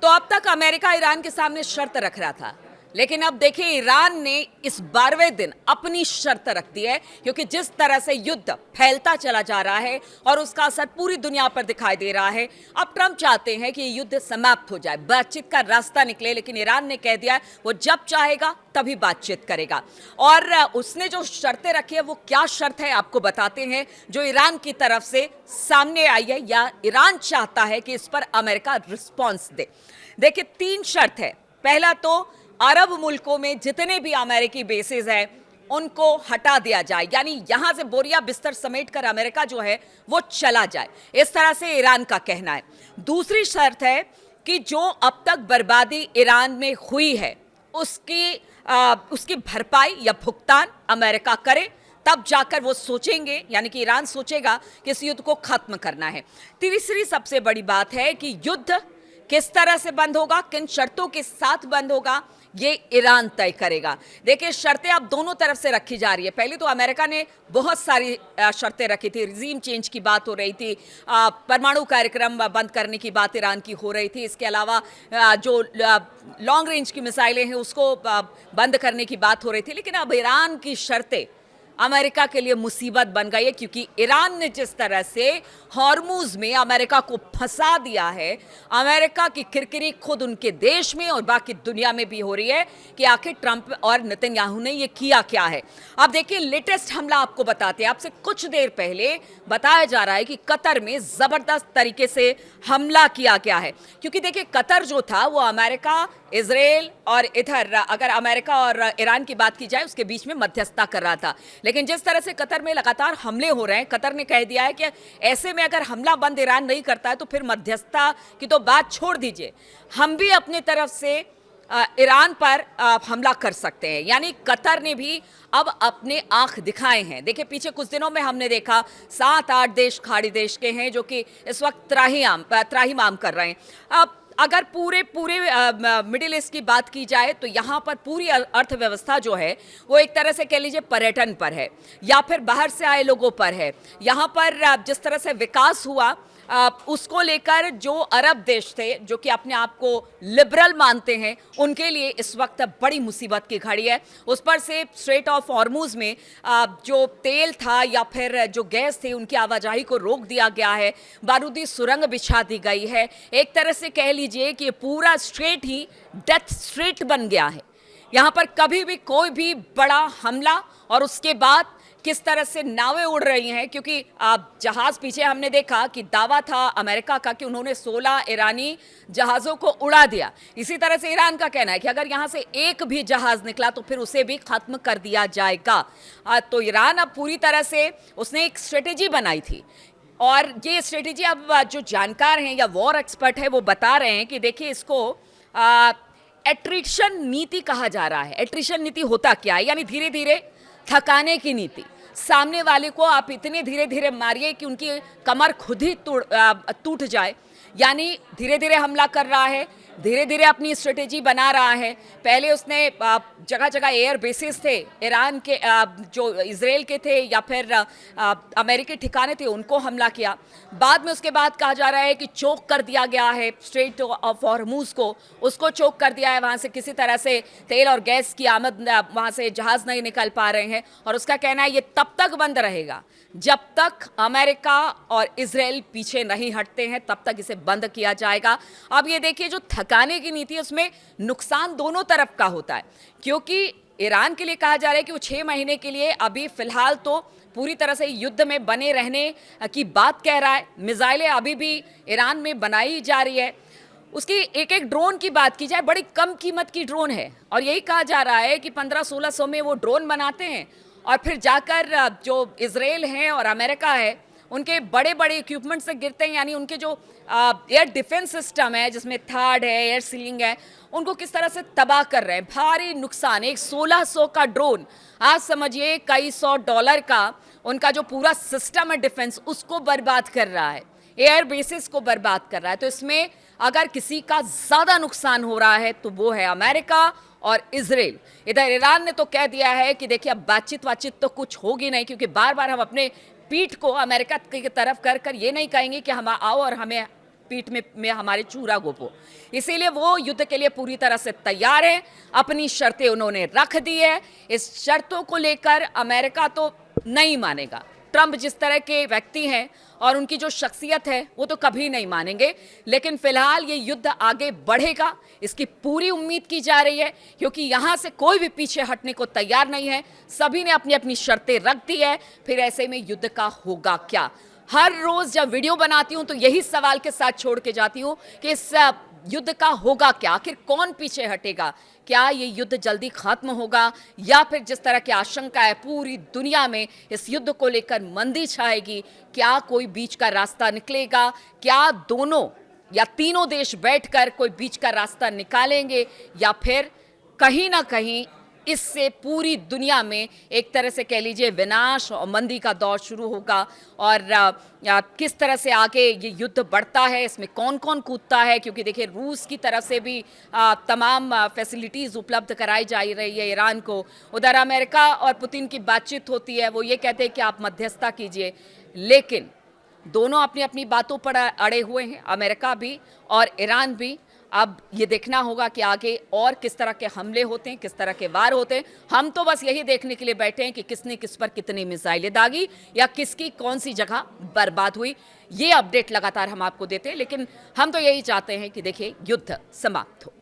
तो अब तक अमेरिका ईरान के सामने शर्त रख रहा था, लेकिन अब देखिए ईरान ने इस 12वें दिन अपनी शर्त रख दी है, क्योंकि जिस तरह से युद्ध फैलता चला जा रहा है और उसका असर पूरी दुनिया पर दिखाई दे रहा है। अब ट्रंप चाहते हैं कि युद्ध समाप्त हो जाए, बातचीत का रास्ता निकले, लेकिन ईरान ने कह दिया है वो जब चाहेगा तभी बातचीत करेगा। और उसने जो शर्तें रखी है वो क्या शर्त है आपको बताते हैं, जो ईरान की तरफ से सामने आई है या ईरान चाहता है कि इस पर अमेरिका रिस्पॉन्स दे। देखिए 3 शर्त है। पहला तो अरब मुल्कों में जितने भी अमेरिकी बेसेस हैं उनको हटा दिया जाए, यानी यहां से बोरिया बिस्तर समेटकर अमेरिका जो है वो चला जाए, इस तरह से ईरान का कहना है। दूसरी शर्त है कि जो अब तक बर्बादी ईरान में हुई है उसकी भरपाई या भुगतान अमेरिका करे, तब जाकर वो सोचेंगे, यानी कि ईरान सोचेगा कि इस युद्ध को खत्म करना है। तीसरी सबसे बड़ी बात है कि युद्ध किस तरह से बंद होगा, किन शर्तों के साथ बंद होगा, ये ईरान तय करेगा। देखिए शर्तें अब दोनों तरफ से रखी जा रही है। पहले तो अमेरिका ने बहुत सारी शर्तें रखी थी, रिजीम चेंज की बात हो रही थी, परमाणु कार्यक्रम बंद करने की बात ईरान की हो रही थी, इसके अलावा जो लॉन्ग रेंज की मिसाइलें हैं उसको बंद करने की बात हो रही थी। लेकिन अब ईरान की शर्तें अमेरिका के लिए मुसीबत बन गई है, क्योंकि ईरान ने जिस तरह से हॉर्मुज में अमेरिका को फंसा दिया है, अमेरिका की किरकिरी खुद उनके देश में और बाकी दुनिया में भी हो रही है कि आखिर ट्रंप और नेतन्याहू ने ये किया क्या है। अब देखिए लेटेस्ट हमला आपको बताते हैं। आपसे कुछ देर पहले बताया जा रहा है कि कतर में जबरदस्त तरीके से हमला किया गया है, क्योंकि देखिए कतर जो था वो अमेरिका, इजराइल और इधर अगर अमेरिका और ईरान की बात की जाए उसके बीच में मध्यस्थता कर रहा था। लेकिन जिस तरह से कतर में लगातार हमले हो रहे हैं, कतर ने कह दिया है कि ऐसे में अगर हमला बंद ईरान नहीं करता है तो फिर मध्यस्थता की तो बात छोड़ दीजिए, हम भी अपनी तरफ से ईरान पर हमला कर सकते हैं। यानी कतर ने भी अब अपने आंख दिखाए हैं। देखिए पीछे कुछ दिनों में हमने देखा 7-8 देश खाड़ी देश के हैं जो कि इस वक्त त्राहिमाम कर रहे हैं। अब अगर पूरे मिडिल ईस्ट की बात की जाए तो यहाँ पर पूरी अर्थव्यवस्था जो है वो एक तरह से कह लीजिए पर्यटन पर है या फिर बाहर से आए लोगों पर है। यहाँ पर जिस तरह से विकास हुआ उसको लेकर जो अरब देश थे जो कि अपने आप को लिबरल मानते हैं, उनके लिए इस वक्त बड़ी मुसीबत की घड़ी है। उस पर से स्ट्रेट ऑफ हॉर्मुज में जो तेल था या फिर जो गैस थे उनकी आवाजाही को रोक दिया गया है, बारूदी सुरंग बिछा दी गई है। एक तरह से कह लीजिए कि पूरा स्ट्रेट ही डेथ स्ट्रेट बन गया है। यहाँ पर कभी भी कोई भी बड़ा हमला और उसके बाद किस तरह से नावें उड़ रही हैं, क्योंकि जहाज पीछे हमने देखा कि दावा था अमेरिका का कि उन्होंने 16 ईरानी जहाज़ों को उड़ा दिया। इसी तरह से ईरान का कहना है कि अगर यहाँ से एक भी जहाज़ निकला तो फिर उसे भी ख़त्म कर दिया जाएगा। तो ईरान अब पूरी तरह से उसने एक स्ट्रेटेजी बनाई थी और ये स्ट्रेटेजी अब जो जानकार हैं या वॉर एक्सपर्ट है वो बता रहे हैं कि देखिए इसको एट्रिशन नीति कहा जा रहा है। एट्रिशन नीति होता क्या है, यानी धीरे धीरे थकाने की नीति। सामने वाले को आप इतने धीरे धीरे मारिए कि उनकी कमर खुद ही टूट जाए, यानी धीरे धीरे हमला कर रहा है, धीरे धीरे अपनी स्ट्रेटेजी बना रहा है। पहले उसने जगह जगह एयर बेसिस थे ईरान के, जो इजराइल के थे या फिर अमेरिकी ठिकाने थे, उनको हमला किया। बाद में उसके बाद कहा जा रहा है कि चोक कर दिया गया है स्ट्रेट ऑफ हॉर्मुज को, उसको चोक कर दिया है। वहाँ से किसी तरह से तेल और गैस की आमद, वहाँ से जहाज़ नहीं निकल पा रहे हैं और उसका कहना है ये तब तक बंद रहेगा जब तक अमेरिका और इजराइल पीछे नहीं हटते हैं, तब तक इसे बंद किया जाएगा। अब ये देखिए जो थकाने की नीति है उसमें नुकसान दोनों तरफ का होता है, क्योंकि ईरान के लिए कहा जा रहा है कि वो 6 महीने के लिए अभी फिलहाल तो पूरी तरह से युद्ध में बने रहने की बात कह रहा है। मिसाइलें अभी भी ईरान में बनाई जा रही है। उसकी एक एक ड्रोन की बात की जाए, बड़ी कम कीमत की ड्रोन है और यही कहा जा रहा है कि 1500-1600 में वो ड्रोन बनाते हैं और फिर जाकर जो इजराइल है और अमेरिका है उनके बड़े बड़े इक्विपमेंट से गिरते हैं, यानी उनके जो एयर डिफेंस सिस्टम है जिसमें थर्ड है, एयर सीलिंग है, उनको किस तरह से तबाह कर रहे हैं। भारी नुकसान। एक 1600 का ड्रोन, आज समझिए कई $100 का उनका जो पूरा सिस्टम है डिफेंस, उसको बर्बाद कर रहा है, एयर बेसिस को बर्बाद कर रहा है। तो इसमें अगर किसी का ज़्यादा नुकसान हो रहा है तो वो है अमेरिका और इजराइल। इधर ईरान ने तो कह दिया है कि देखिए अब बातचीत तो कुछ होगी नहीं, क्योंकि बार बार हम अपने पीठ को अमेरिका की तरफ कर ये नहीं कहेंगे कि हम आओ और हमें पीठ में हमारे चूरा गोपो। इसीलिए वो युद्ध के लिए पूरी तरह से तैयार है, अपनी शर्तें उन्होंने रख दी है। इस शर्तों को लेकर अमेरिका तो नहीं मानेगा। ट्रंप जिस तरह के व्यक्ति हैं और उनकी जो शख्सियत है वो तो कभी नहीं मानेंगे, लेकिन फिलहाल ये युद्ध आगे बढ़ेगा, इसकी पूरी उम्मीद की जा रही है, क्योंकि यहाँ से कोई भी पीछे हटने को तैयार नहीं है। सभी ने अपनी अपनी शर्तें रख दी है। फिर ऐसे में युद्ध का होगा क्या? हर रोज जब वीडियो बनाती हूँ तो यही सवाल के साथ छोड़ के जाती हूँ कि इस युद्ध का होगा क्या? आखिर कौन पीछे हटेगा? क्या ये युद्ध जल्दी खत्म होगा, या फिर जिस तरह की आशंका है पूरी दुनिया में इस युद्ध को लेकर मंदी छाएगी? क्या कोई बीच का रास्ता निकलेगा? क्या दोनों या तीनों देश बैठकर कोई बीच का रास्ता निकालेंगे, या फिर कहीं ना कहीं इससे पूरी दुनिया में एक तरह से कह लीजिए विनाश और मंदी का दौर शुरू होगा? और किस तरह से आगे ये युद्ध बढ़ता है, इसमें कौन कौन कूदता है? क्योंकि देखिए रूस की तरफ से भी तमाम फैसिलिटीज़ उपलब्ध कराई जा रही है ईरान को। उधर अमेरिका और पुतिन की बातचीत होती है, वो ये कहते हैं कि आप मध्यस्थता कीजिए, लेकिन दोनों अपनी अपनी बातों पर अड़े हुए हैं, अमेरिका भी और ईरान भी। अब ये देखना होगा कि आगे और किस तरह के हमले होते हैं, किस तरह के वार होते हैं। हम तो बस यही देखने के लिए बैठे हैं कि किसने किस पर कितनी मिसाइलें दागी या किसकी कौन सी जगह बर्बाद हुई। ये अपडेट लगातार हम आपको देते हैं, लेकिन हम तो यही चाहते हैं कि देखिए युद्ध समाप्त हो।